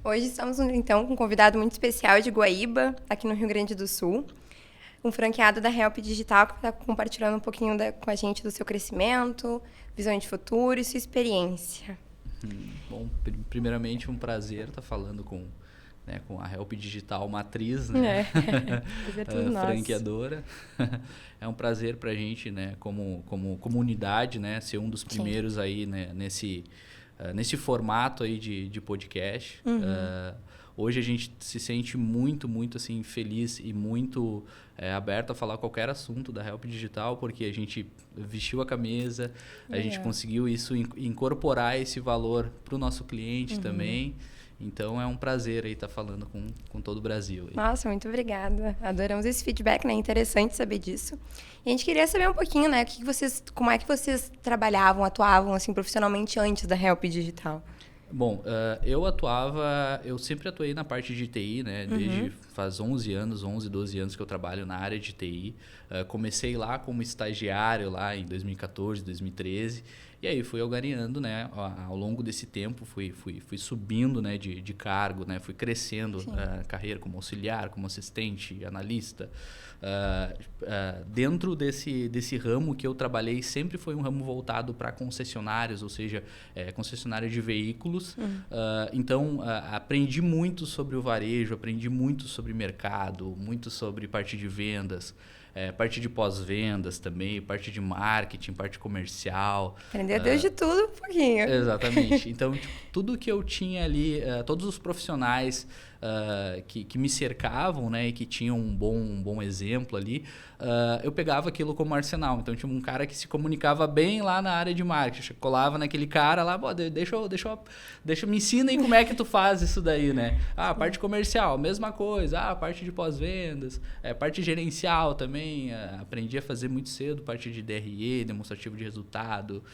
Hoje estamos, então, com um convidado muito especial de Guaíba, aqui no Rio Grande do Sul. Um franqueado da Help Digital que está compartilhando um pouquinho com a gente do seu crescimento, visão de futuro e sua experiência. Bom, primeiramente um prazer estar falando com a Help Digital matriz, né? Prazer todo nosso. Franqueadora. É um prazer para a gente, né, como comunidade, né, ser um dos primeiros aí, né, nesse formato aí de podcast. Hoje a gente se sente muito assim, feliz e muito aberto a falar qualquer assunto da Help Digital, porque a gente vestiu a camisa, a gente conseguiu incorporar esse valor para o nosso cliente também. Então, é um prazer aí estar falando com todo o Brasil. Aí. Nossa, muito obrigada. Adoramos esse feedback, né? Interessante saber disso. E a gente queria saber um pouquinho, né? Como é que vocês trabalhavam, atuavam, assim, profissionalmente antes da Help Digital? Bom, eu sempre atuei na parte de TI, né? Desde faz 11, 12 anos que eu trabalho na área de TI. Comecei lá como estagiário lá em 2014, 2013. E aí fui galgando, né? Ao longo desse tempo fui subindo, né? de cargo, né? Fui crescendo a carreira como auxiliar, como assistente, analista. Dentro desse ramo que eu trabalhei sempre foi um ramo voltado para concessionários, ou seja, concessionários de veículos. Então, aprendi muito sobre o varejo, aprendi muito sobre mercado, muito sobre parte de vendas, parte de pós-vendas também, parte de marketing, parte comercial. Aprendeu desde tudo um pouquinho. Exatamente. Então, tudo que eu tinha ali, todos os profissionais que me cercavam, né, e que tinham um bom exemplo ali, eu pegava aquilo como arsenal. Então, tinha um cara que se comunicava bem lá na área de marketing. Colava naquele cara lá, me ensina aí como é que tu faz isso daí, né? Parte comercial, mesma coisa. Parte de pós-vendas, parte gerencial também. Aprendi a fazer muito cedo, parte de DRE, demonstrativo de resultado,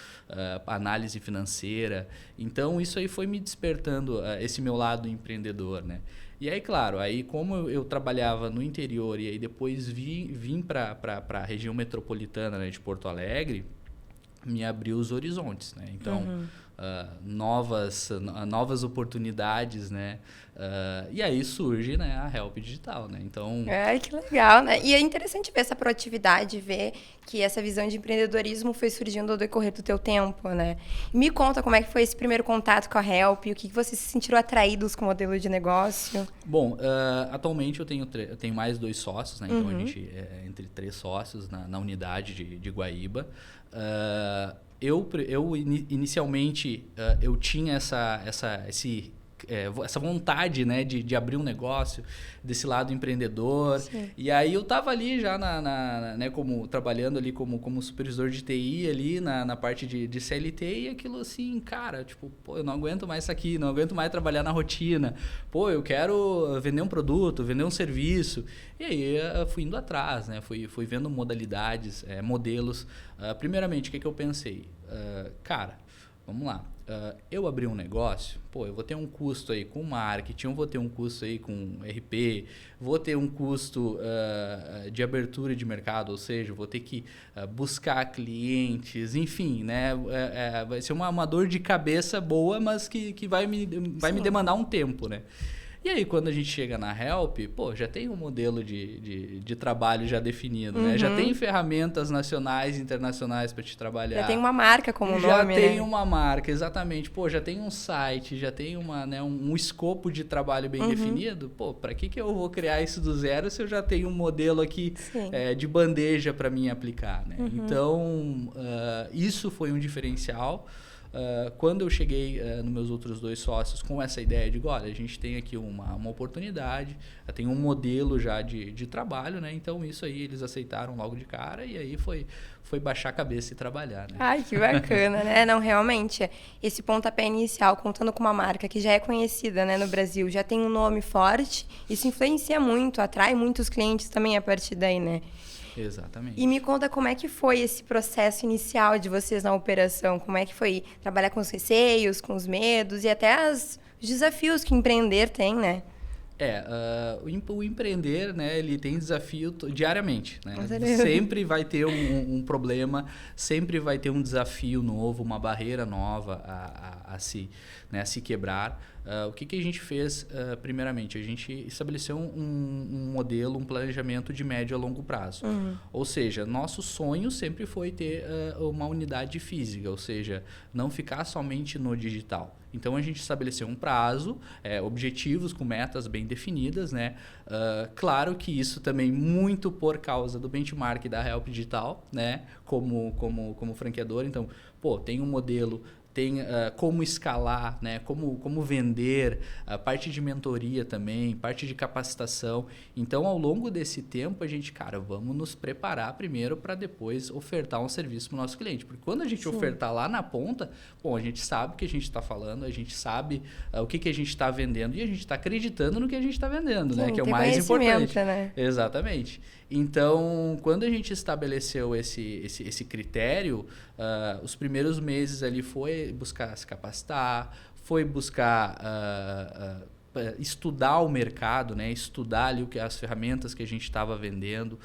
análise financeira. Então, isso aí foi me despertando esse meu lado empreendedor, né? E aí, claro, como eu trabalhava no interior e aí depois vim para a região metropolitana, né, de Porto Alegre, me abriu os horizontes, né? Então, novas oportunidades, né? E aí surge, né, a Help Digital, né? Então... Ai, que legal, né? E é interessante ver essa proatividade, ver que essa visão de empreendedorismo foi surgindo ao decorrer do teu tempo, né? Me conta como é que foi esse primeiro contato com a Help, o que vocês se sentiram atraídos com o modelo de negócio? Bom, atualmente eu tenho mais 2 sócios, né? Então a gente é entre 3 sócios na unidade de Guaíba. Inicialmente eu tinha essa vontade, né, de abrir um negócio, desse lado empreendedor. Sim. E aí eu estava ali já né, trabalhando ali como supervisor de TI ali na parte de CLT, e aquilo assim, cara, tipo, pô, eu não aguento mais isso aqui, não aguento mais trabalhar na rotina. Pô, eu quero vender um produto, vender um serviço. E aí eu fui indo atrás, né? Fui vendo modalidades, modelos. Primeiramente, o que eu pensei? Cara, vamos lá. Eu abri um negócio, eu vou ter um custo aí com marketing, eu vou ter um custo aí com RP, vou ter um custo de abertura de mercado, ou seja, vou ter que buscar clientes, enfim, né? Vai ser uma dor de cabeça boa, mas que vai me demandar um tempo, né? E aí, quando a gente chega na Help, já tem um modelo de trabalho já definido, né? Já tem ferramentas nacionais e internacionais para te trabalhar. Já tem uma marca como nome, Já tem uma marca, exatamente. Já tem um site, já tem um escopo de trabalho bem definido. Para que eu vou criar isso do zero se eu já tenho um modelo aqui de bandeja para mim aplicar, né? Então, isso foi um diferencial. Quando eu cheguei nos meus outros 2 sócios com essa ideia de, olha, a gente tem aqui uma oportunidade, tem um modelo já de trabalho, né? Então, isso aí eles aceitaram logo de cara e aí foi baixar a cabeça e trabalhar, né? Ai, que bacana, né? Não, realmente, esse pontapé inicial, contando com uma marca que já é conhecida, né, no Brasil, já tem um nome forte, isso influencia muito, atrai muitos clientes também a partir daí, né? Exatamente. E me conta como é que foi esse processo inicial de vocês na operação, como é que foi trabalhar com os receios, com os medos e até os desafios que empreender tem, né? O empreender, né, ele tem desafio diariamente, né? Com Sempre vai ter um problema, sempre vai ter um desafio novo, uma barreira nova a se quebrar. O que a gente fez, primeiramente? A gente estabeleceu um modelo, um planejamento de médio a longo prazo. Ou seja, nosso sonho sempre foi ter uma unidade física, ou seja, não ficar somente no digital. Então, a gente estabeleceu um prazo, objetivos com metas bem definidas, né? Claro que isso também muito por causa do benchmark da Help Digital, né? Como franqueador. Então, tem um modelo, tem como escalar, né? Como vender, a parte de mentoria também, parte de capacitação. Então, ao longo desse tempo, a gente, vamos nos preparar primeiro para depois ofertar um serviço para o nosso cliente. Porque quando a gente ofertar lá na ponta, a gente sabe o que a gente está falando, a gente sabe o que a gente está vendendo e a gente está acreditando no que a gente está vendendo, né? Que é o mais importante. Né? Exatamente. Então, quando a gente estabeleceu esse critério, os primeiros meses ali foi buscar se capacitar, foi buscar estudar o mercado, né? Estudar ali as ferramentas que a gente estava vendendo,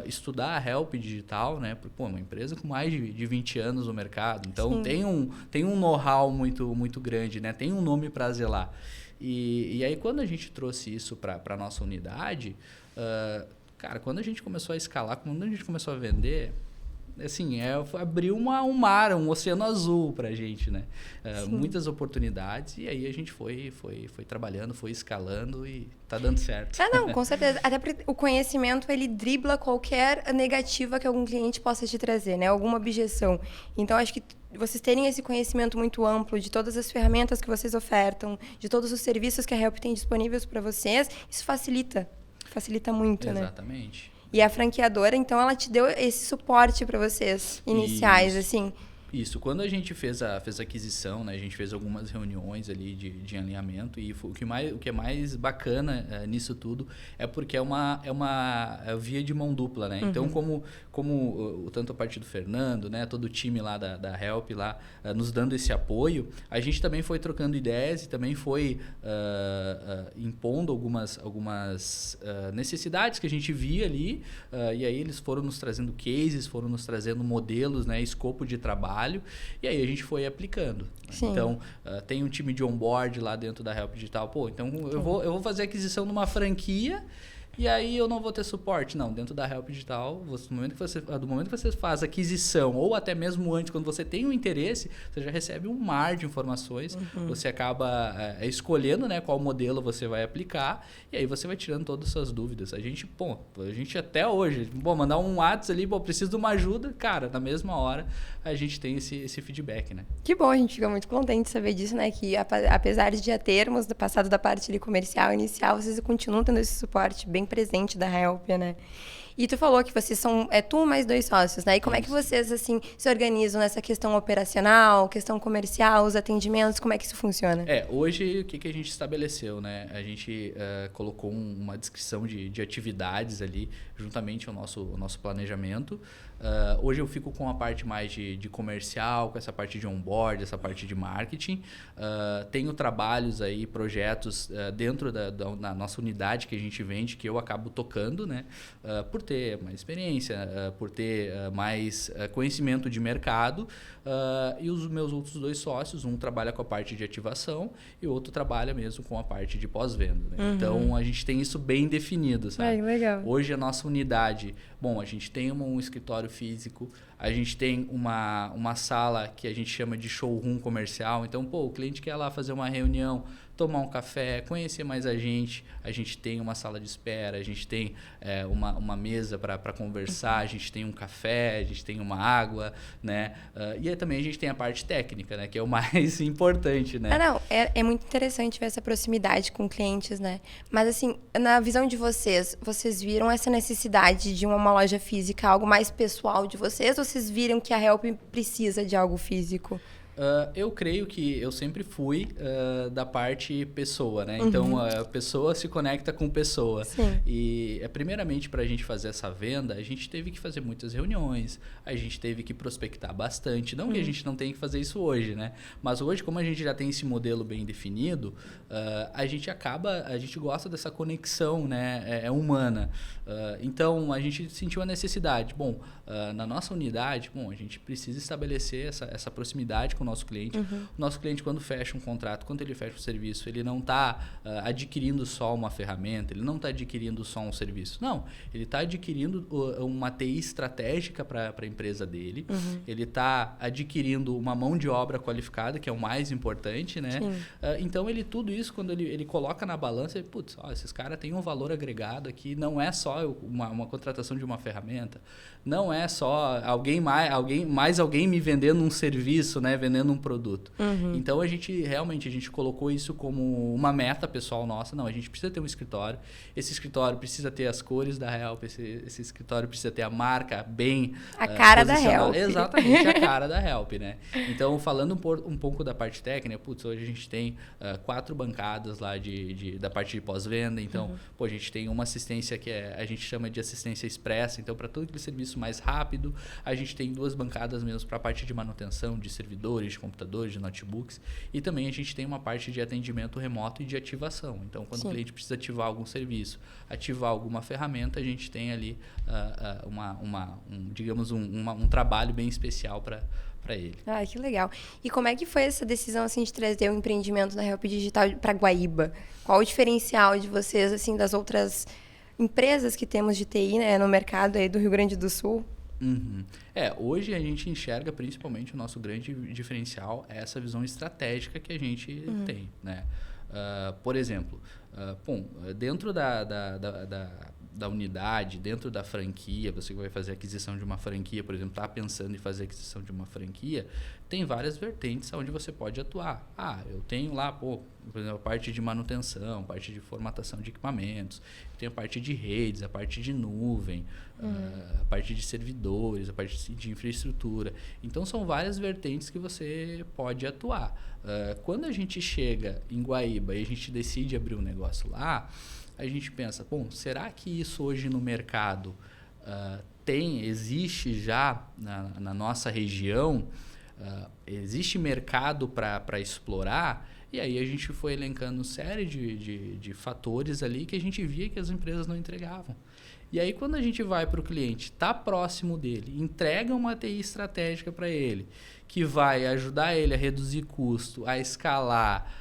estudar a Help Digital, né? Porque, uma empresa com mais de 20 anos no mercado, então tem um know-how muito grande, né? Tem um nome para zelar. E aí, quando a gente trouxe isso para a nossa unidade, quando a gente começou a escalar, quando a gente começou a vender, assim, abriu um mar, um oceano azul pra gente, né? Muitas oportunidades, e aí a gente foi trabalhando, foi escalando e tá dando certo. Não, com certeza. Até porque o conhecimento, ele dribla qualquer negativa que algum cliente possa te trazer, né? Alguma objeção. Então, acho que vocês terem esse conhecimento muito amplo de todas as ferramentas que vocês ofertam, de todos os serviços que a Help tem disponíveis para vocês, isso facilita muito, né? Exatamente. E a franqueadora, então, ela te deu esse suporte para vocês iniciais, assim? Isso. Quando a gente fez a aquisição, né, a gente fez algumas reuniões ali de alinhamento e o que é mais bacana nisso tudo é porque é uma via de mão dupla, né? Então, como tanto a parte do Fernando, né, todo o time lá da Help lá nos dando esse apoio, a gente também foi trocando ideias e também foi impondo algumas necessidades que a gente via ali, e aí eles foram nos trazendo cases, foram nos trazendo modelos, né, escopo de trabalho. E aí a gente foi aplicando. Sim. Então, tem um time de onboard lá dentro da Help Digital. Então eu vou fazer aquisição de uma franquia e aí eu não vou ter suporte. Não, dentro da Help Digital, do momento que você faz aquisição, ou até mesmo antes, quando você tem um interesse, você já recebe um mar de informações, você acaba escolhendo, né, qual modelo você vai aplicar, e aí você vai tirando todas as suas dúvidas. A gente até hoje, mandar um WhatsApp ali, preciso de uma ajuda, na mesma hora a gente tem esse feedback, né? Que bom, a gente fica muito contente de saber disso, né, que apesar de já termos passado da parte comercial inicial, vocês continuam tendo esse suporte bem presente da Help, né? E tu falou que vocês são tu mais 2 sócios, né? E como é que vocês assim se organizam nessa questão operacional, questão comercial, os atendimentos, como é que isso funciona? Hoje o que a gente estabeleceu, né? A gente colocou uma descrição de atividades ali juntamente ao nosso planejamento. Hoje eu fico com a parte mais de comercial, com essa parte de onboard, essa parte de marketing. Tenho trabalhos aí, projetos dentro da nossa unidade que a gente vende, que eu acabo tocando, né? Por ter mais experiência, por ter mais conhecimento de mercado. E os meus outros 2 sócios, um trabalha com a parte de ativação e o outro trabalha mesmo com a parte de pós-venda, né? Então, a gente tem isso bem definido, sabe? Legal. Hoje, a nossa unidade, a gente tem um escritório físico, a gente tem uma sala que a gente chama de showroom comercial. Então, o cliente quer lá fazer uma reunião, tomar um café, conhecer mais a gente tem uma sala de espera, a gente tem uma mesa para conversar, a gente tem um café, a gente tem uma água, né? E aí também a gente tem a parte técnica, né? Que é o mais importante, né? É muito interessante ver essa proximidade com clientes, né? Mas assim, na visão de vocês viram essa necessidade de uma loja física, algo mais pessoal de vocês, ou vocês viram que a Help precisa de algo físico? Eu creio que eu sempre fui da parte pessoa, né? Então, a pessoa se conecta com pessoa. Sim. E, primeiramente, para a gente fazer essa venda, a gente teve que fazer muitas reuniões, a gente teve que prospectar bastante. Não que a gente não tenha que fazer isso hoje, né? Mas hoje, como a gente já tem esse modelo bem definido, a gente gosta dessa conexão, né? humana. Então, a gente sentiu a necessidade. Bom, na nossa unidade, a gente precisa estabelecer essa proximidade com o nosso cliente. O nosso cliente, quando fecha um contrato, quando ele fecha um serviço, ele não está adquirindo só uma ferramenta, ele não está adquirindo só um serviço. Não, ele está adquirindo uma TI estratégica para a empresa dele, ele está adquirindo uma mão de obra qualificada, que é o mais importante, né? Então, tudo isso, quando ele coloca na balança, putz, esses caras têm um valor agregado aqui, não é só uma contratação de uma ferramenta, não é só alguém me vendendo um serviço, né, vendendo um produto. Então a gente colocou isso como uma meta pessoal nossa. Não, a gente precisa ter um escritório. Esse escritório precisa ter as cores da Help, esse escritório precisa ter a marca bem a cara da posicionada. Help. Exatamente, a cara da Help, né? Então, falando um pouco da parte técnica, hoje a gente tem 4 bancadas lá da parte de pós-venda. Então, a gente tem uma assistência que a gente chama de assistência expressa. Então, para todo aquele serviço mais rápido, a gente tem 2 bancadas mesmo para a parte de manutenção de servidores, de computadores, de notebooks. E também a gente tem uma parte de atendimento remoto e de ativação. Então, quando o cliente precisa ativar algum serviço, ativar alguma ferramenta, a gente tem ali um trabalho bem especial para ele. Ah, que legal. E como é que foi essa decisão assim, de trazer o empreendimento da Help Digital para Guaíba? Qual o diferencial de vocês assim, das outras empresas que temos de TI, né, no mercado aí do Rio Grande do Sul? Hoje a gente enxerga principalmente o nosso grande diferencial é essa visão estratégica que a gente tem, né? Por exemplo, dentro da unidade, dentro da franquia, você vai fazer aquisição de uma franquia, por exemplo, está pensando em fazer aquisição de uma franquia, tem várias vertentes onde você pode atuar. Eu tenho lá, por exemplo, a parte de manutenção, parte de formatação de equipamentos, tenho a parte de redes, a parte de nuvem, a parte de servidores, a parte de infraestrutura. Então, são várias vertentes que você pode atuar. Quando a gente chega em Guaíba e a gente decide abrir um negócio lá, a gente pensa, será que isso hoje no mercado existe já na nossa região? Existe mercado para explorar? E aí a gente foi elencando série de fatores ali que a gente via que as empresas não entregavam. E aí quando a gente vai para o cliente, está próximo dele, entrega uma TI estratégica para ele, que vai ajudar ele a reduzir custo, a escalar,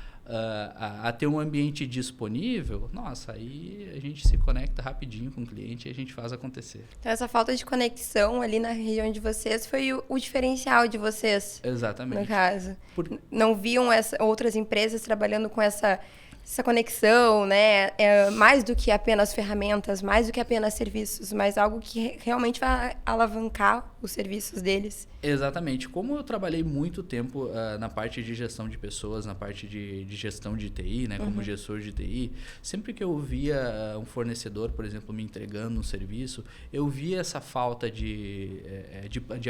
a ter um ambiente disponível, nossa, aí a gente se conecta rapidinho com o cliente e a gente faz acontecer. Então, essa falta de conexão ali na região de vocês foi o diferencial de vocês. Exatamente. No caso. Não viam outras empresas trabalhando com essa conexão, né? Mais do que apenas ferramentas, mais do que apenas serviços, mas algo que realmente vai alavancar os serviços deles. Exatamente. Como eu trabalhei muito tempo na parte de gestão de pessoas, na parte de gestão de TI, né, como gestor de TI, sempre que eu via um fornecedor, por exemplo, me entregando um serviço, eu via essa falta de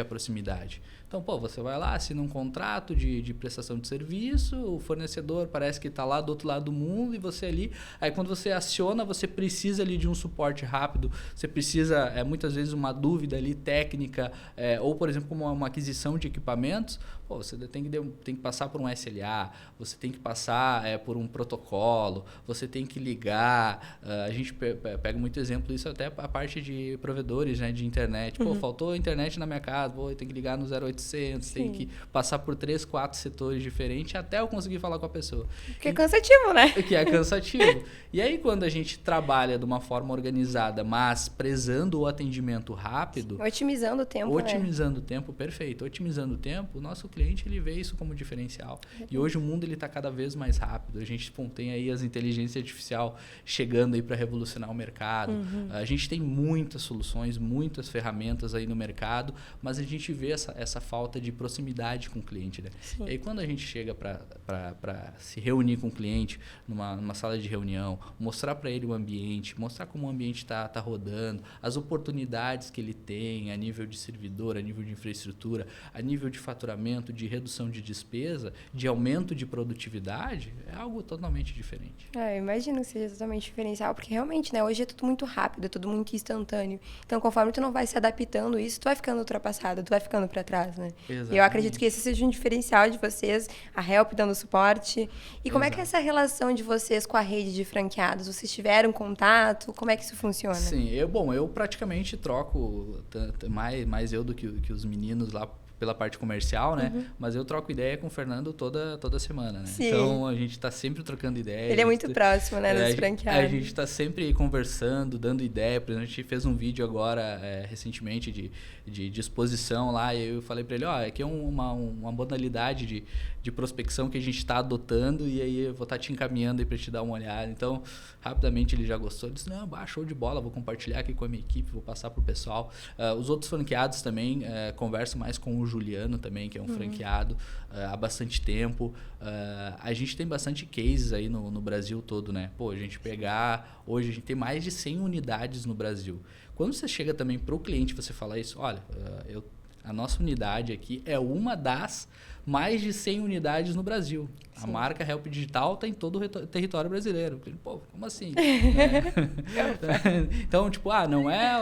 proximidade. Então, você vai lá, assina um contrato de prestação de serviço, o fornecedor parece que está lá do outro lado do mundo e você ali, aí quando você aciona, você precisa ali de um suporte rápido, você precisa, muitas vezes, uma dúvida ali técnica, ou, por exemplo, como uma aquisição de equipamentos, você tem que passar por um SLA, você tem que passar por um protocolo, você tem que ligar. A gente pega muito exemplo isso até a parte de provedores, né, de internet. Faltou internet na minha casa, eu tenho que ligar no 0800, tem que passar por 3, 4 setores diferentes até eu conseguir falar com a pessoa. Que é cansativo, né? Que é cansativo. E aí, quando a gente trabalha de uma forma organizada, mas prezando o atendimento rápido... Otimizando o tempo, Otimizando o tempo, perfeito. Otimizando o tempo, o nosso cliente ele vê isso como diferencial. E hoje o mundo está cada vez mais rápido. A gente tem aí as inteligências artificiais chegando aí para revolucionar o mercado. A gente tem muitas soluções, muitas ferramentas aí no mercado, mas a gente vê essa falta de proximidade com o cliente, né? E aí, quando a gente chega para se reunir com o cliente numa sala de reunião, mostrar para ele o ambiente, mostrar como o ambiente está rodando, as oportunidades que ele tem a nível de servidor, a nível de infraestrutura, a nível de faturamento, investimento de redução de despesa, de aumento de produtividade, é algo totalmente diferente. Eu imagino que seja totalmente diferencial, porque realmente, né, hoje é tudo muito rápido, é tudo muito instantâneo. Então, conforme tu não vai se adaptando a isso, tu vai ficando ultrapassado, tu vai ficando para trás, né? Exatamente. E eu acredito que esse seja um diferencial de vocês, a Help dando suporte. E como é que é essa relação de vocês com a rede de franqueados? Vocês tiveram contato? Como é que isso funciona? Sim, eu praticamente troco, mais eu do que os meninos lá pela parte comercial, né? Mas eu troco ideia com o Fernando toda semana, né? Sim. Então, a gente tá sempre trocando ideia. Ele é muito próximo, né, dos franqueados. A gente tá sempre conversando, dando ideia. Por exemplo, a gente fez um vídeo agora, recentemente, de exposição lá, e eu falei para ele, aqui é uma modalidade de prospecção que a gente está adotando, e aí eu vou estar te encaminhando aí para te dar uma olhada. Então, rapidamente ele já gostou, ele disse, não, show de bola, vou compartilhar aqui com a minha equipe, vou passar pro pessoal. Os outros franqueados também, converso mais com o Juliano também, que é um franqueado há bastante tempo. A gente tem bastante cases aí no Brasil todo, né? Pô, a gente hoje a gente tem mais de 100 unidades no Brasil. Quando você chega também para o cliente, você fala isso, olha, a nossa unidade aqui é uma das mais de 100 unidades no Brasil. Sim. A marca Help Digital está em todo o território brasileiro. Pô, como assim? Então, tipo, não é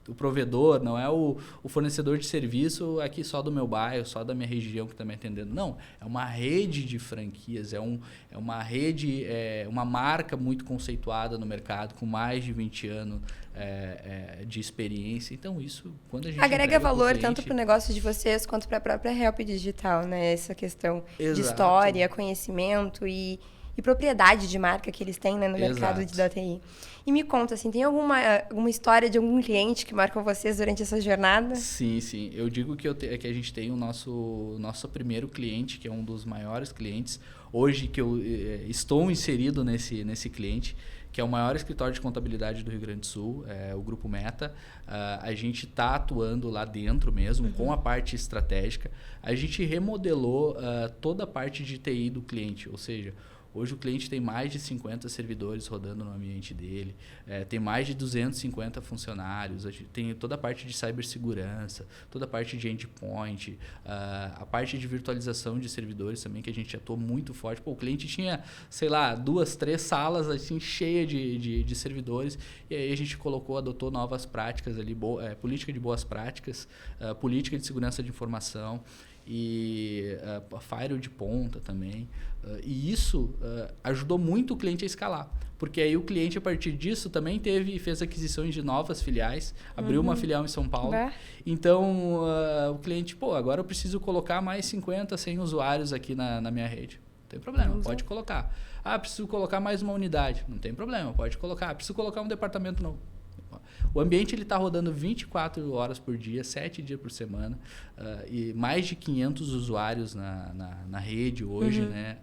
o provedor, não é o fornecedor de serviço aqui só do meu bairro, só da minha região que está me atendendo. Não, é uma rede de franquias, é uma rede, uma marca muito conceituada no mercado, com mais de 20 anos de experiência. Então, isso, quando a gente agrega valor tanto para o negócio de vocês quanto para a própria Help Digital, né? Essa questão de história, conhecimento e propriedade de marca que eles têm, né, no mercado da TI. E me conta, assim, tem alguma história de algum cliente que marcou vocês durante essa jornada? Sim. Eu digo que a gente tem o nosso primeiro cliente, que é um dos maiores clientes, hoje que eu estou inserido nesse cliente, que é o maior escritório de contabilidade do Rio Grande do Sul, o Grupo Meta. A gente está atuando lá dentro mesmo, com a parte estratégica. A gente remodelou toda a parte de TI do cliente, ou seja, hoje o cliente tem mais de 50 servidores rodando no ambiente dele, tem mais de 250 funcionários, tem toda a parte de cibersegurança, toda a parte de endpoint, a parte de virtualização de servidores também, que a gente atua muito forte. Pô, o cliente tinha, sei lá, 2, 3 salas assim, cheias de servidores, e aí a gente adotou novas práticas ali, política de boas práticas, política de segurança de informação, e firewall de ponta também. E isso ajudou muito o cliente a escalar, porque aí o cliente, a partir disso, também fez aquisições de novas filiais, abriu uma filial em São Paulo. Então, o cliente, agora eu preciso colocar mais 50, 100 usuários aqui na minha rede. Não tem problema, pode colocar. Preciso colocar mais uma unidade. Não tem problema, pode colocar. Preciso colocar um departamento novo. O ambiente está rodando 24 horas por dia, 7 dias por semana, e mais de 500 usuários na rede hoje, né?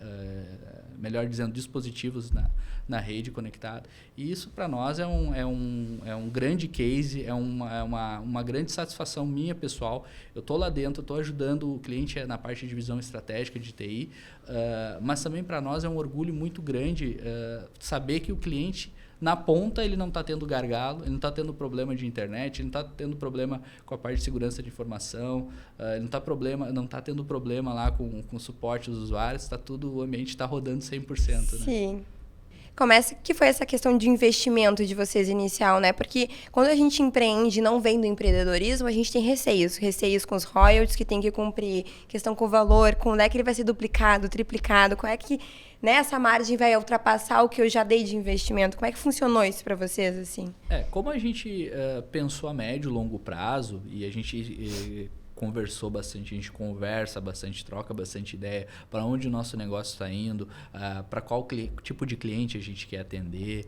Melhor dizendo, dispositivos na rede conectada. E isso, para nós, é um grande case, é uma grande satisfação minha, pessoal. Eu estou lá dentro, estou ajudando o cliente na parte de visão estratégica de TI, mas também para nós é um orgulho muito grande saber que o cliente, na ponta, ele não está tendo gargalo, ele não está tendo problema de internet, ele não está tendo problema com a parte de segurança de informação, ele não está tendo problema lá com o suporte dos usuários, o ambiente está rodando 100%. Né? Sim. Que foi essa questão de investimento de vocês inicial, né? Porque quando a gente empreende, não vem do empreendedorismo, a gente tem receios com os royalties que tem que cumprir, questão com o valor, quando é que ele vai ser duplicado, triplicado, como é que essa margem vai ultrapassar o que eu já dei de investimento? Como é que funcionou isso para vocês, assim? Como a gente pensou a médio e longo prazo, e a gente conversou bastante, a gente conversa bastante, troca bastante ideia para onde o nosso negócio está indo, para qual tipo de cliente a gente quer atender.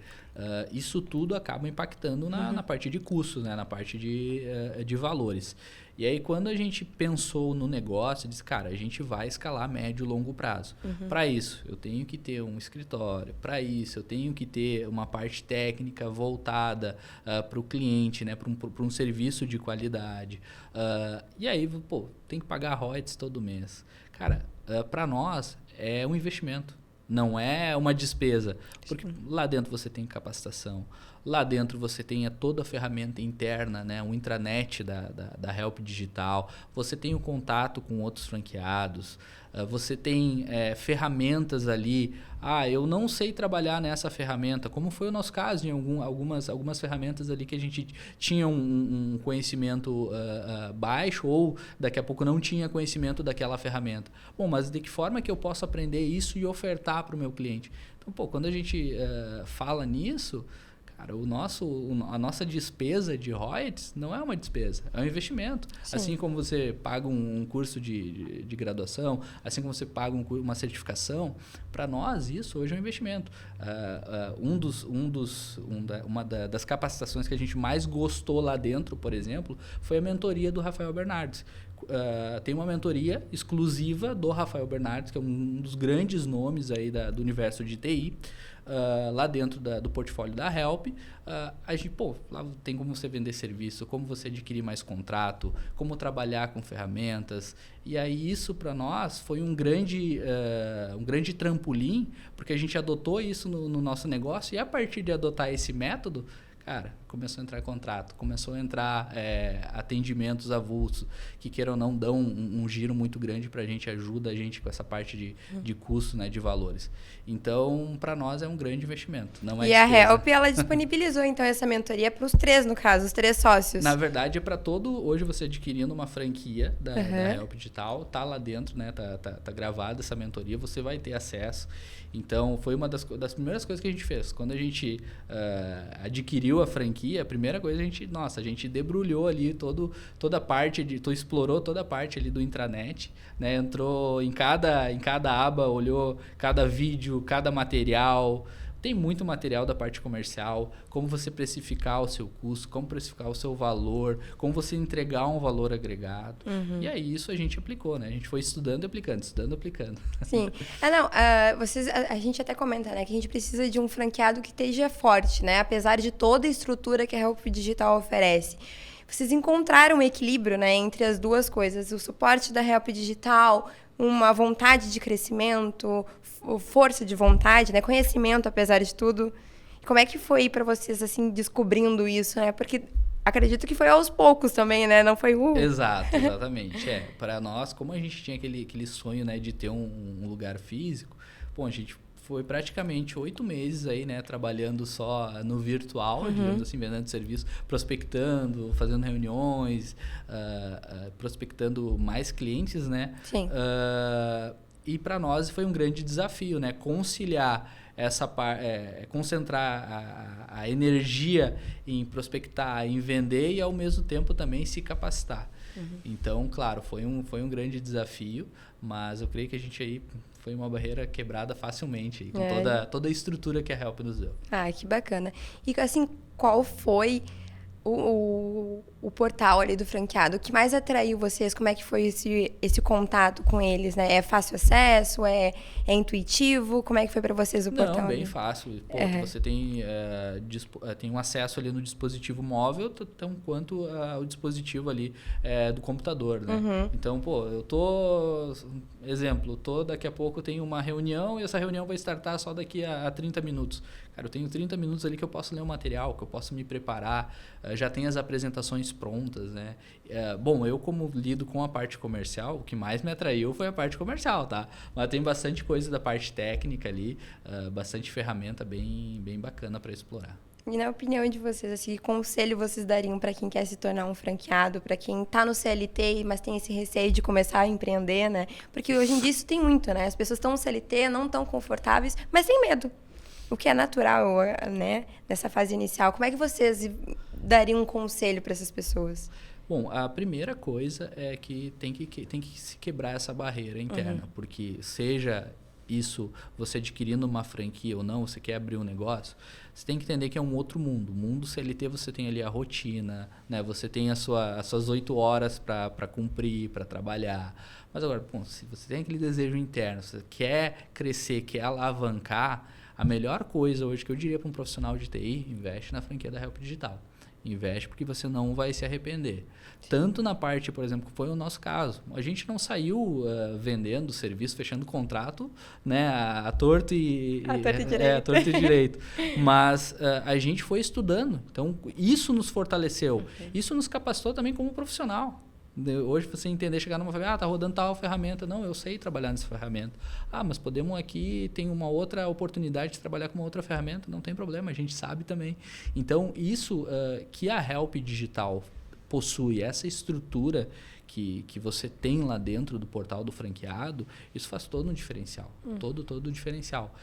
Isso tudo acaba impactando na parte de custos, né? Na parte de valores. E aí, quando a gente pensou no negócio, disse, cara, a gente vai escalar médio e longo prazo. Para isso, eu tenho que ter um escritório. Para isso, eu tenho que ter uma parte técnica voltada para o cliente, né? Para um serviço de qualidade. E aí, tem que pagar royalties todo mês. Cara, para nós, é um investimento. Não é uma despesa, porque lá dentro você tem capacitação, Lá dentro você tenha toda a ferramenta interna, né? Um intranet da Help Digital. Você tem o contato com outros franqueados. Você tem ferramentas ali. Eu não sei trabalhar nessa ferramenta, como foi o nosso caso em algumas ferramentas ali que a gente tinha um conhecimento baixo ou daqui a pouco não tinha conhecimento daquela ferramenta. Bom, mas de que forma que eu posso aprender isso e ofertar para o meu cliente? Então, quando a gente fala nisso, cara, a nossa despesa de royalties não é uma despesa, é um investimento. Sim. Assim como você paga um curso de graduação, assim como você paga uma certificação, para nós isso hoje é um investimento. Uma das capacitações que a gente mais gostou lá dentro, por exemplo, foi a mentoria do Rafael Bernardes. Tem uma mentoria exclusiva do Rafael Bernardes, que é um dos grandes nomes aí do universo de TI, lá dentro do portfólio da Help. A gente, lá tem como você vender serviço, como você adquirir mais contrato, como trabalhar com ferramentas. E aí isso para nós foi um grande trampolim, porque a gente adotou isso no nosso negócio e a partir de adotar esse método, cara, começou a entrar contrato, começou a entrar atendimentos avulsos, que queiram ou não dão um giro muito grande para a gente, ajuda a gente com essa parte de custo, né, de valores. Então, para nós é um grande investimento. Não é e despesa. A Help, ela disponibilizou então essa mentoria para os 3, no caso, os 3 sócios. Na verdade, é para hoje você adquirindo uma franquia da Help Digital, tá lá dentro, né, tá gravada essa mentoria, você vai ter acesso. Então, foi uma das primeiras coisas que a gente fez. Quando a gente adquiriu a franquia, a primeira coisa a gente debrulhou ali toda a parte, explorou toda a parte ali do intranet, né? Entrou em cada aba, olhou cada vídeo, cada material. Tem muito material da parte comercial, como você precificar o seu custo, como precificar o seu valor, como você entregar um valor agregado. E aí isso a gente aplicou, né? A gente foi estudando e aplicando, Sim. A gente até comenta, né, que a gente precisa de um franqueado que esteja forte, né? Apesar de toda a estrutura que a Help Digital oferece. Vocês encontraram um equilíbrio, né, entre as duas coisas, o suporte da Help Digital, uma vontade de crescimento, força de vontade, né? Conhecimento, apesar de tudo. Como é que foi para vocês, assim, descobrindo isso, né? Porque acredito que foi aos poucos também, né? Não foi... Exatamente. Para nós, como a gente tinha aquele sonho, né, de ter um lugar físico, a gente foi praticamente 8 meses aí, né, trabalhando só no virtual, digamos assim, vendendo serviço, prospectando, fazendo reuniões, prospectando mais clientes, né? Sim. E para nós foi um grande desafio, né? Conciliar concentrar a energia em prospectar, em vender e ao mesmo tempo também se capacitar. Então, claro, foi um grande desafio, mas eu creio que a gente aí foi uma barreira quebrada facilmente, com toda a estrutura que a Help nos deu. Que bacana. E assim, qual foi o portal ali do franqueado? O que mais atraiu vocês? Como é que foi esse contato com eles, né? É fácil acesso? É intuitivo? Como é que foi para vocês o portal? Não, bem fácil. Você tem um acesso ali no dispositivo móvel, tão quanto o dispositivo ali do computador, né? Então, daqui a pouco eu tenho uma reunião e essa reunião vai startar só daqui a 30 minutos. Cara, eu tenho 30 minutos ali que eu posso ler o material, que eu posso me preparar, já tem as apresentações prontas, né? Eu como lido com a parte comercial, o que mais me atraiu foi a parte comercial, tá? Mas tem bastante coisa da parte técnica ali, bastante ferramenta bem bacana para explorar. E na opinião de vocês, assim, que conselho vocês dariam para quem quer se tornar um franqueado, para quem está no CLT, mas tem esse receio de começar a empreender, né? Porque hoje em dia isso tem muito, né? As pessoas estão no CLT, não estão confortáveis, mas tem medo. O que é natural, né? Nessa fase inicial. Como é que vocês dariam um conselho para essas pessoas? Bom, a primeira coisa é que tem que se quebrar essa barreira interna, porque seja isso, você adquirindo uma franquia ou não, você quer abrir um negócio, você tem que entender que é um outro mundo. O mundo CLT, você tem ali a rotina, né? Você tem as suas 8 horas para cumprir, para trabalhar. Mas agora, se você tem aquele desejo interno, você quer crescer, quer alavancar, A melhor coisa hoje que eu diria para um profissional de TI, investe na franquia da Help Digital. Investe porque você não vai se arrepender. Sim. Tanto na parte, por exemplo, que foi o nosso caso. A gente não saiu vendendo serviço, fechando contrato, né, a torto e direito. Mas a gente foi estudando. Então, isso nos fortaleceu. Isso nos capacitou também como profissional. Hoje você entender, chegar numa ferramenta, tá rodando tal ferramenta. Não, eu sei trabalhar nessa ferramenta. Mas podemos aqui, tem uma outra oportunidade de trabalhar com uma outra ferramenta, não tem problema, a gente sabe também. Então, isso que a Help Digital possui, essa estrutura que você tem lá dentro do portal do franqueado, isso faz todo um diferencial. Todo um diferencial.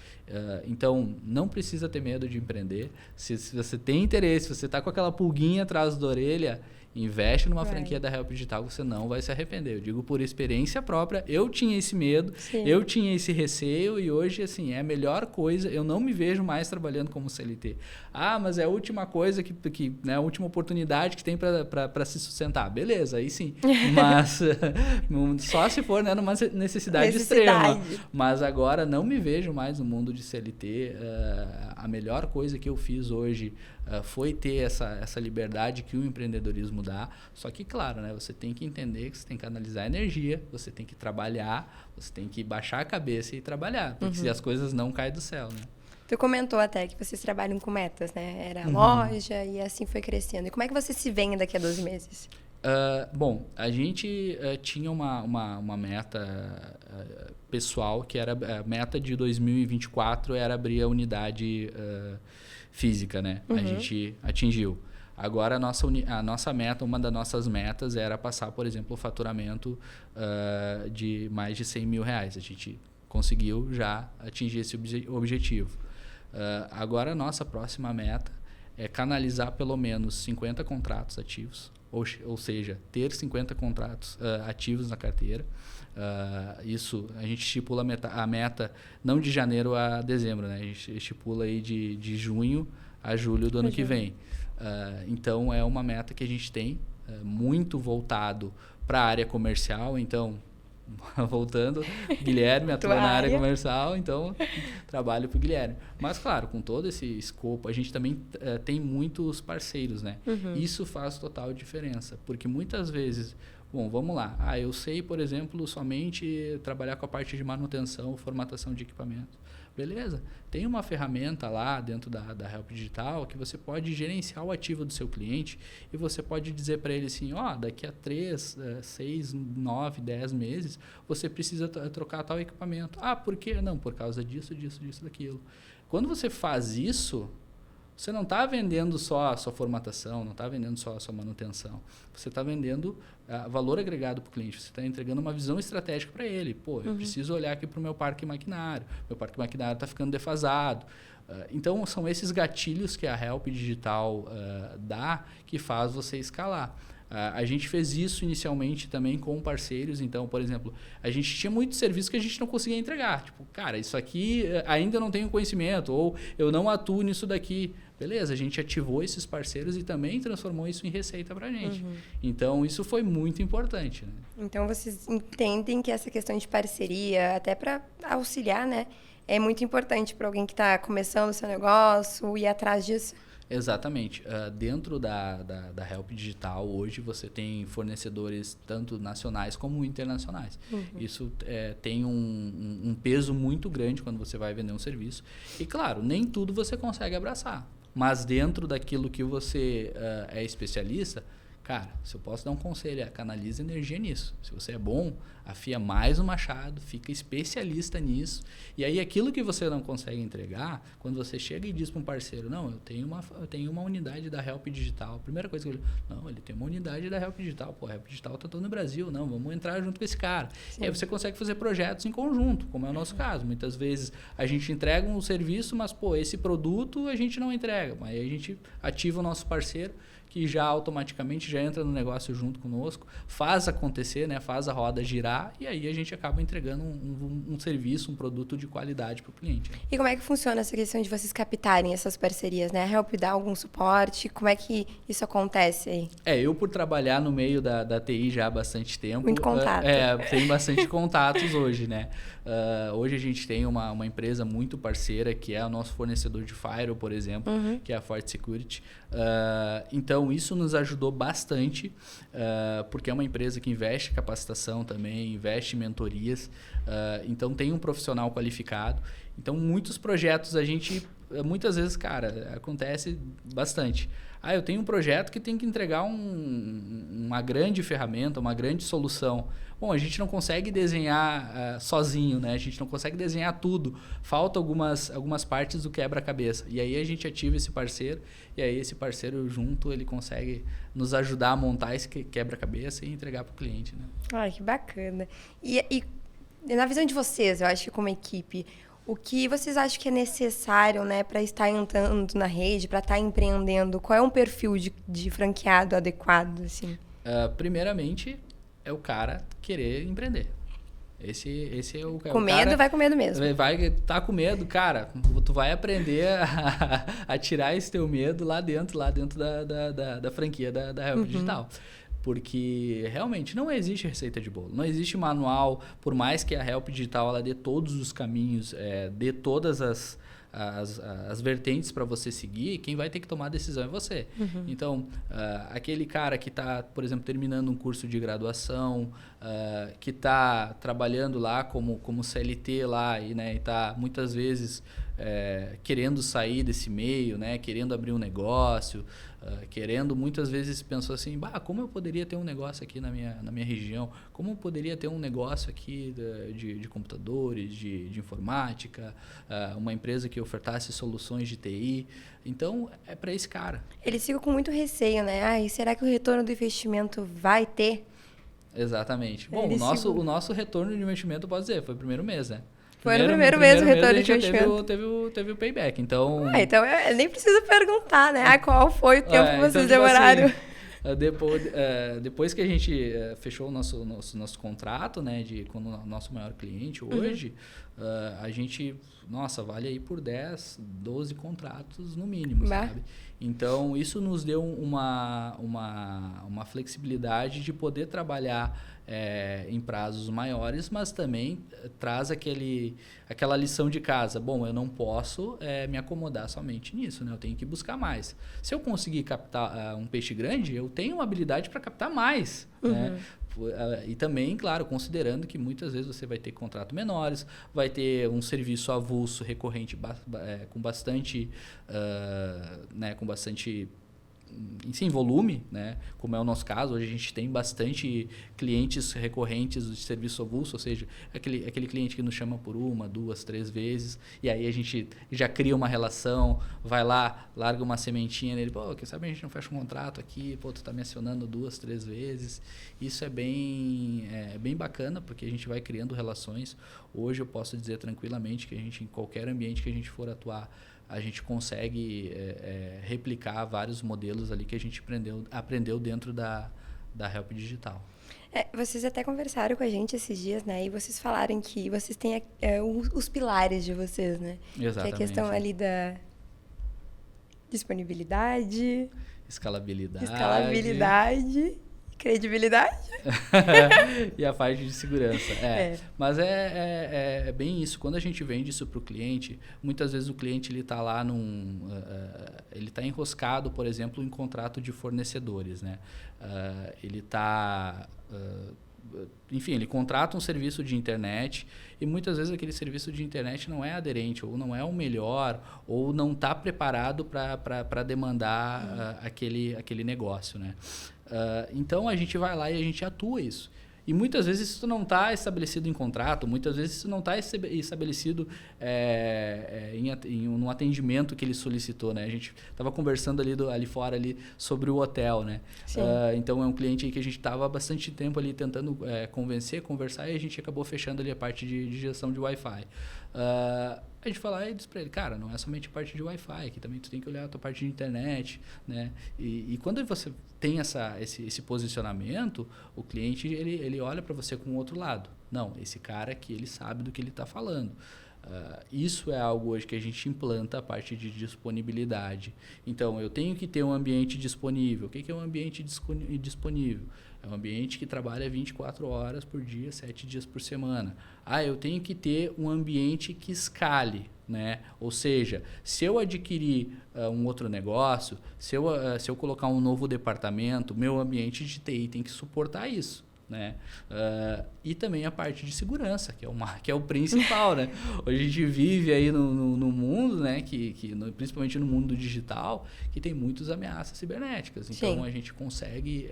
Então, não precisa ter medo de empreender. Se você tem interesse, se você está com aquela pulguinha atrás da orelha, investe numa franquia da Help Digital, você não vai se arrepender. Eu digo por experiência própria, eu tinha esse medo, eu tinha esse receio e hoje, assim, é a melhor coisa. Eu não me vejo mais trabalhando como CLT. Mas é a última coisa né, a última oportunidade que tem para se sustentar. Beleza, aí sim. Mas só se for, né, numa necessidade extrema. Mas agora não me vejo mais no mundo de CLT. A melhor coisa que eu fiz hoje foi ter essa liberdade que o empreendedorismo dá. Só que, claro, né, você tem que entender que você tem que analisar a energia, você tem que trabalhar, você tem que baixar a cabeça e trabalhar, porque as coisas não caem do céu, né? Tu comentou até que vocês trabalham com metas, né? Era loja e assim foi crescendo. E como é que você se vê daqui a 12 meses? Bom, a gente tinha uma meta pessoal, que era a meta de 2024, era abrir a unidade física, né? A gente atingiu. Agora, a nossa meta, uma das nossas metas era passar, por exemplo, o faturamento de mais de 100 mil reais. A gente conseguiu já atingir esse objetivo. Agora, a nossa próxima meta é canalizar pelo menos 50 contratos ativos, ou seja, ter 50 contratos ativos na carteira. Isso, a gente estipula a meta não de janeiro a dezembro, né? A gente estipula aí de junho a julho do ano que vem. Então, é uma meta que a gente tem muito voltado para a área comercial. Então, voltando, Guilherme atua na área comercial, então trabalho para o Guilherme. Mas, claro, com todo esse escopo, a gente também tem muitos parceiros, né? Isso faz total diferença, porque muitas vezes, bom, vamos lá, eu sei, por exemplo, somente trabalhar com a parte de manutenção, formatação de equipamento. Beleza, tem uma ferramenta lá dentro da Help Digital que você pode gerenciar o ativo do seu cliente e você pode dizer para ele assim, daqui a 3, 6, 9, 10 meses você precisa trocar tal equipamento. Por quê? Não, por causa disso, daquilo. Quando você faz isso, você não está vendendo só a sua formatação, não está vendendo só a sua manutenção. Você está vendendo valor agregado para o cliente. Você está entregando uma visão estratégica para ele. Eu preciso olhar aqui para o meu parque maquinário. Meu parque maquinário está ficando defasado. Então, são esses gatilhos que a Help Digital dá que faz você escalar. A gente fez isso inicialmente também com parceiros. Então, por exemplo, a gente tinha muitos serviços que a gente não conseguia entregar. Tipo, cara, isso aqui ainda não tenho conhecimento, ou eu não atuo nisso daqui. Beleza, a gente ativou esses parceiros e também transformou isso em receita para a gente. Então, isso foi muito importante. Né? Então, vocês entendem que essa questão de parceria, até para auxiliar, né, é muito importante para alguém que está começando o seu negócio, ir atrás disso? Exatamente. Dentro da Help Digital, hoje você tem fornecedores tanto nacionais como internacionais. Isso tem um peso muito grande quando você vai vender um serviço. E, claro, nem tudo você consegue abraçar. Mas dentro daquilo que você é especialista, cara, se eu posso dar um conselho, canalize energia nisso. Se você é bom, afia mais o machado, fica especialista nisso. E aí, aquilo que você não consegue entregar, quando você chega e diz para um parceiro, não, eu tenho uma unidade da Help Digital. A primeira coisa que ele não, ele tem uma unidade da Help Digital. A Help Digital está todo no Brasil. Não, vamos entrar junto com esse cara. Sim. E aí você consegue fazer projetos em conjunto, como é o nosso caso. Muitas vezes a gente entrega um serviço, mas, esse produto a gente não entrega. Aí a gente ativa o nosso parceiro, que já automaticamente já entra no negócio junto conosco, faz acontecer, né? Faz a roda girar e aí a gente acaba entregando um serviço, um produto de qualidade para o cliente. E como é que funciona essa questão de vocês captarem essas parcerias, né? A Help dá algum suporte? Como é que isso acontece aí? Eu por trabalhar no meio da TI já há bastante tempo... Muito contato. Tem bastante contatos hoje, né? Hoje a gente tem uma empresa muito parceira, que é o nosso fornecedor de Firewall, por exemplo, que é a Forte Security. Então, isso nos ajudou bastante, porque é uma empresa que investe em capacitação também, investe em mentorias. Então, tem um profissional qualificado. Então, muitos projetos a gente... Muitas vezes, cara, acontece bastante. Eu tenho um projeto que tem que entregar uma grande ferramenta, uma grande solução. Bom, a gente não consegue desenhar sozinho, né? A gente não consegue desenhar tudo. Falta algumas partes do quebra-cabeça. E aí a gente ativa esse parceiro, e aí esse parceiro junto, ele consegue nos ajudar a montar esse quebra-cabeça e entregar para o cliente, né? Ai, que bacana. E na visão de vocês, eu acho que como equipe, o que vocês acham que é necessário, né, para estar entrando na rede, para estar empreendendo? Qual é um perfil de franqueado adequado, assim? Primeiramente, é o cara querer empreender. Esse é o cara. Com medo, vai com medo mesmo. Vai tá com medo, cara. Tu vai aprender a tirar esse teu medo lá dentro da franquia da Help Digital. Porque realmente não existe receita de bolo, não existe manual, por mais que a Help Digital ela dê todos os caminhos, dê todas as vertentes para você seguir, quem vai ter que tomar a decisão é você. Então, aquele cara que está, por exemplo, terminando um curso de graduação, que está trabalhando lá como CLT lá e está muitas vezes querendo sair desse meio, né, querendo abrir um negócio, querendo, muitas vezes pensou assim, como eu poderia ter um negócio aqui na minha região, como eu poderia ter um negócio aqui de computadores, de informática, uma empresa que ofertasse soluções de TI. Então, é para esse cara. Eles ficam com muito receio, né? Será que o retorno do investimento vai ter? Exatamente. Bom, o nosso retorno de investimento, pode dizer, foi o primeiro mês, né? Foi no primeiro mês o retorno de investimento. Teve o payback, então... Então eu nem preciso perguntar, né? Qual foi o tempo que vocês demoraram? Assim, depois que a gente fechou o nosso contrato, né, com o nosso maior cliente hoje, a gente, vale aí por 10, 12 contratos no mínimo, sabe? Então, isso nos deu uma flexibilidade de poder trabalhar em prazos maiores, mas também traz aquela lição de casa. Bom, eu não posso me acomodar somente nisso, né? Eu tenho que buscar mais. Se eu conseguir captar um peixe grande, eu tenho uma habilidade para captar mais, né? E também, claro, considerando que muitas vezes você vai ter contratos menores, vai ter um serviço avulso, recorrente, com bastante em volume, né? Como é o nosso caso, hoje a gente tem bastante clientes recorrentes de serviço avulso, ou seja, aquele cliente que nos chama por 1, 2, 3 vezes, e aí a gente já cria uma relação, vai lá, larga uma sementinha nele, quem sabe a gente não fecha um contrato aqui, tu tá me acionando 2, 3 vezes. Isso é bem bacana, porque a gente vai criando relações. Hoje eu posso dizer tranquilamente que a gente, em qualquer ambiente que a gente for atuar, a gente consegue replicar vários modelos ali que a gente aprendeu dentro da Help Digital. Vocês até conversaram com a gente esses dias, né? E vocês falaram que vocês têm os pilares de vocês, né? Exatamente. Que é a questão ali da disponibilidade... Escalabilidade... Credibilidade. E a parte de segurança. Mas é bem isso. Quando a gente vende isso para o cliente, muitas vezes o cliente ele está lá ele está enroscado, por exemplo, em contrato de fornecedores, né? Ele está... enfim, ele contrata um serviço de internet e muitas vezes aquele serviço de internet não é aderente, ou não é o melhor, ou não está preparado para demandar aquele negócio, né? Então, a gente vai lá e a gente atua isso. E muitas vezes isso não está estabelecido em contrato, muitas vezes isso não está estabelecido no atendimento que ele solicitou, né? A gente estava conversando ali fora sobre o hotel, né? Então, é um cliente aí que a gente estava bastante tempo ali tentando convencer, conversar, e a gente acabou fechando ali a parte de gestão de Wi-Fi. A gente fala e diz para ele, cara, não é somente a parte de Wi-Fi, aqui também tu tem que olhar a tua parte de internet, né? E quando você tem esse posicionamento, o cliente ele olha para você com o outro lado. Não, esse cara aqui, ele sabe do que ele está falando. Isso é algo hoje que a gente implanta a parte de disponibilidade. Então, eu tenho que ter um ambiente disponível. O que é um ambiente disponível? É um ambiente que trabalha 24 horas por dia, 7 dias por semana. Eu tenho que ter um ambiente que escale, né? Ou seja, se eu adquirir um outro negócio, se eu colocar um novo departamento, meu ambiente de TI tem que suportar isso. Né? E também a parte de segurança, que é o principal, né? Hoje a gente vive aí no mundo, né? Principalmente no mundo digital, que tem muitas ameaças cibernéticas. Então, Sim. a gente consegue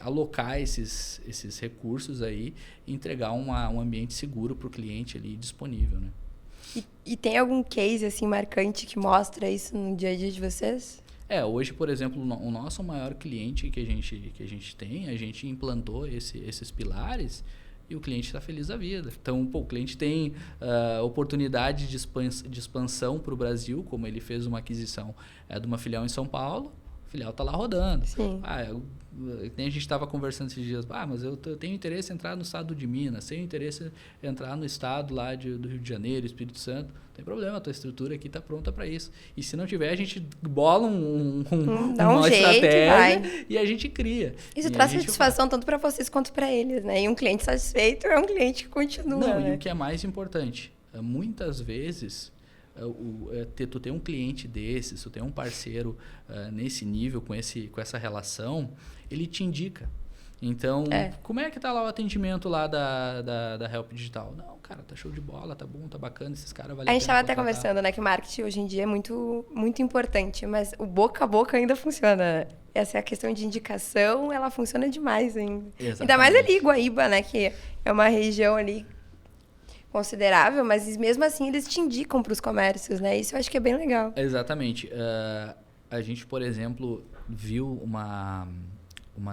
alocar esses recursos aí e entregar um ambiente seguro para o cliente ali disponível, né? E tem algum case assim marcante que mostra isso no dia a dia de vocês? Hoje, por exemplo, o nosso maior cliente que a gente tem, a gente implantou esses pilares e o cliente está feliz da vida. Então, o cliente tem oportunidade de expansão para o Brasil, como ele fez uma aquisição de uma filial em São Paulo, a filial está lá rodando. Sim. A gente estava conversando esses dias, mas eu tenho interesse em entrar no estado de Minas, tenho interesse em entrar no estado lá do Rio de Janeiro, Espírito Santo. Não tem problema, a tua estrutura aqui está pronta para isso. E se não tiver, a gente bola uma estratégia e a gente cria. Isso traz satisfação tanto para vocês quanto para eles, né? E um cliente satisfeito é um cliente que continua. Não, né? E o que é mais importante, muitas vezes tu tem um cliente desses, tu tem um parceiro nesse nível, com essa relação, ele te indica. Então, como é que tá lá o atendimento lá da Help Digital? Não, cara, tá show de bola, tá bom, tá bacana, esses caras valem a pena. A gente estava até conversando, né, que o marketing hoje em dia é muito, muito importante, mas o boca a boca ainda funciona. Essa é a questão de indicação, ela funciona demais ainda. Exatamente. Ainda mais ali, Guaíba, né, que é uma região ali considerável, mas mesmo assim eles te indicam para os comércios, né? Isso eu acho que é bem legal. Exatamente. A gente, por exemplo, viu uma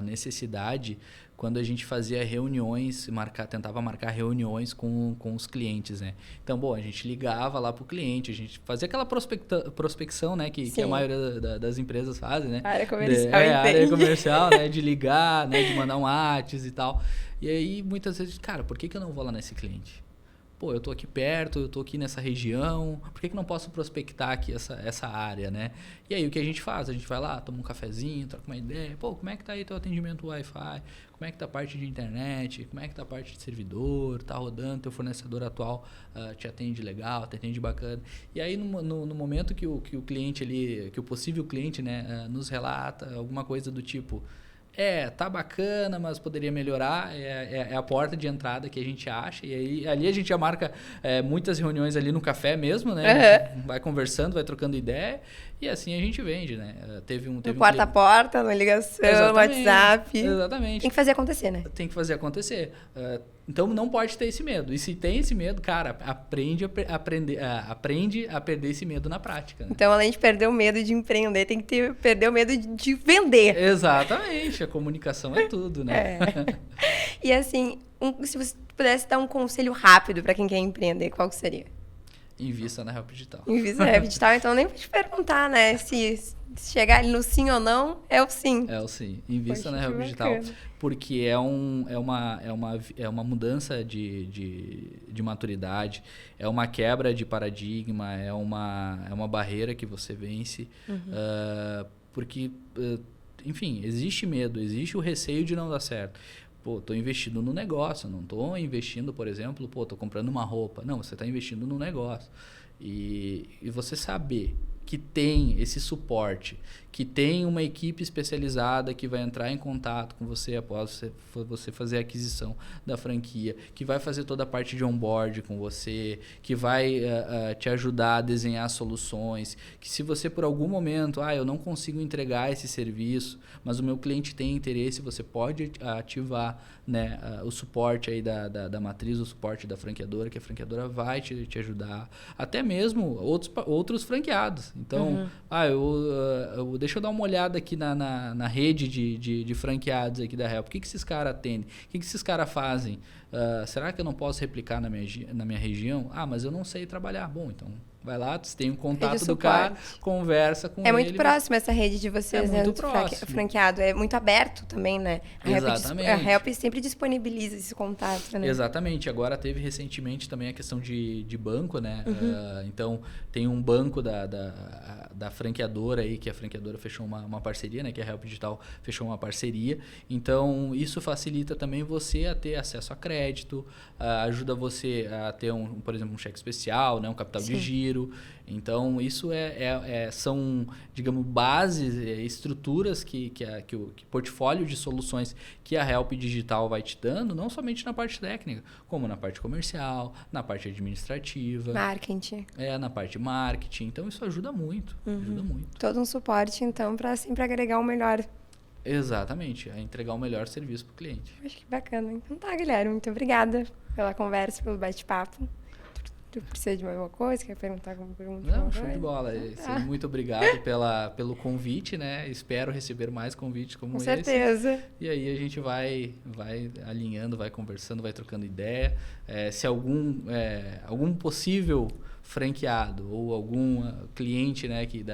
necessidade quando a gente fazia reuniões, tentava marcar reuniões com os clientes, né? Então, a gente ligava lá para o cliente, a gente fazia aquela prospecção, né? Que a maioria das empresas fazem, né? A área comercial, área comercial, né? De ligar, né? De mandar um WhatsApp e tal. E aí, muitas vezes, cara, por que eu não vou lá nesse cliente? Eu tô aqui perto, eu tô aqui nessa região, por que não posso prospectar aqui essa área, né? E aí, o que a gente faz? A gente vai lá, toma um cafezinho, troca uma ideia. Como é que tá aí teu atendimento Wi-Fi? Como é que tá a parte de internet? Como é que tá a parte de servidor? Tá rodando? Teu fornecedor atual te atende legal, te atende bacana? E aí, no momento que o cliente ali, que o possível cliente, né, nos relata alguma coisa do tipo... tá bacana, mas poderia melhorar. É a porta de entrada que a gente acha. E aí, ali a gente já marca muitas reuniões ali no café mesmo, né? A gente vai conversando, vai trocando ideia. E assim a gente vende, né? Teve um porta a porta, na ligação, no WhatsApp. Exatamente. Tem que fazer acontecer, né? Tem que fazer acontecer. Então, não pode ter esse medo. E se tem esse medo, cara, aprende a perder esse medo na prática. Né? Então, além de perder o medo de empreender, tem que perder o medo de vender. Exatamente. A comunicação é tudo, né? E assim, se você pudesse dar um conselho rápido para quem quer empreender, qual que seria? Invista na Help Digital. Invista na Help Digital. Então, nem vou te perguntar, né? Se chegar ali no sim ou não, é o sim. É o sim. Invista na Help Digital. Porque é uma mudança de maturidade, é uma quebra de paradigma, é uma barreira que você vence. Porque, enfim, existe medo, existe o receio de não dar certo. Tô investindo no negócio, não tô investindo, por exemplo, tô comprando uma roupa. Não, você está investindo no negócio. E você saber que tem esse suporte, que tem uma equipe especializada que vai entrar em contato com você após você fazer a aquisição da franquia, que vai fazer toda a parte de onboard com você, que vai te ajudar a desenhar soluções, que se você por algum momento, eu não consigo entregar esse serviço, mas o meu cliente tem interesse, você pode ativar, né, o suporte aí da matriz, o suporte da franqueadora, que a franqueadora vai te ajudar, até mesmo outros franqueados. Então, deixa eu dar uma olhada aqui na rede de franqueados aqui da Help. O que esses caras atendem? O que esses caras fazem? Será que eu não posso replicar na minha região? Mas eu não sei trabalhar. Bom, então vai lá, você tem um contato do cara, conversa com ele. É muito próximo essa rede de vocês, né? Muito próximo. Franqueado. É muito aberto também, né? Exatamente. A Help sempre disponibiliza esse contato, né? Exatamente. Agora teve recentemente também a questão de banco, né? Então, tem um banco da franqueadora aí, que a franqueadora fechou uma parceria, né? Que a Help Digital fechou uma parceria. Então, isso facilita também você a ter acesso a crédito, ajuda você a ter, por exemplo, um cheque especial, né? Um capital de giro. Então, isso são, digamos, bases, estruturas que o portfólio de soluções que a Help Digital vai te dando, não somente na parte técnica, como na parte comercial, na parte administrativa. Marketing. Na parte de marketing. Então, isso ajuda muito. Ajuda muito. Todo um suporte, então, para sempre agregar o melhor. Exatamente. A entregar o melhor serviço para o cliente. Acho que bacana. Então tá, Guilherme. Muito obrigada pela conversa, pelo bate-papo. Tu precisa de alguma coisa? Quer perguntar alguma pergunta? Não, show de bola. Muito obrigado pelo convite, né? Espero receber mais convites como esse. Com certeza. E aí a gente vai alinhando, vai conversando, vai trocando ideia. Se algum possível franqueado ou algum cliente, né, que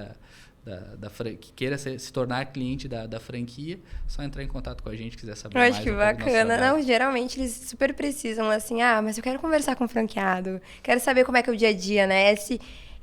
queira se tornar cliente da franquia, só entrar em contato com a gente, quiser saber mais. Eu acho que bacana. Não, geralmente eles super precisam, assim, mas eu quero conversar com o franqueado, quero saber como é que é o dia a dia, né?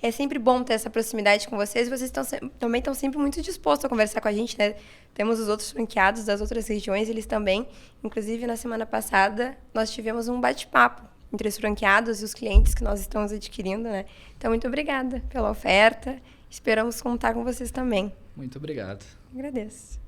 É sempre bom ter essa proximidade com vocês, e vocês também estão sempre muito dispostos a conversar com a gente, né? Temos os outros franqueados das outras regiões, eles também. Inclusive, na semana passada, nós tivemos um bate-papo entre os franqueados e os clientes que nós estamos adquirindo, né? Então, muito obrigada pela oferta. Esperamos contar com vocês também. Muito obrigado. Agradeço.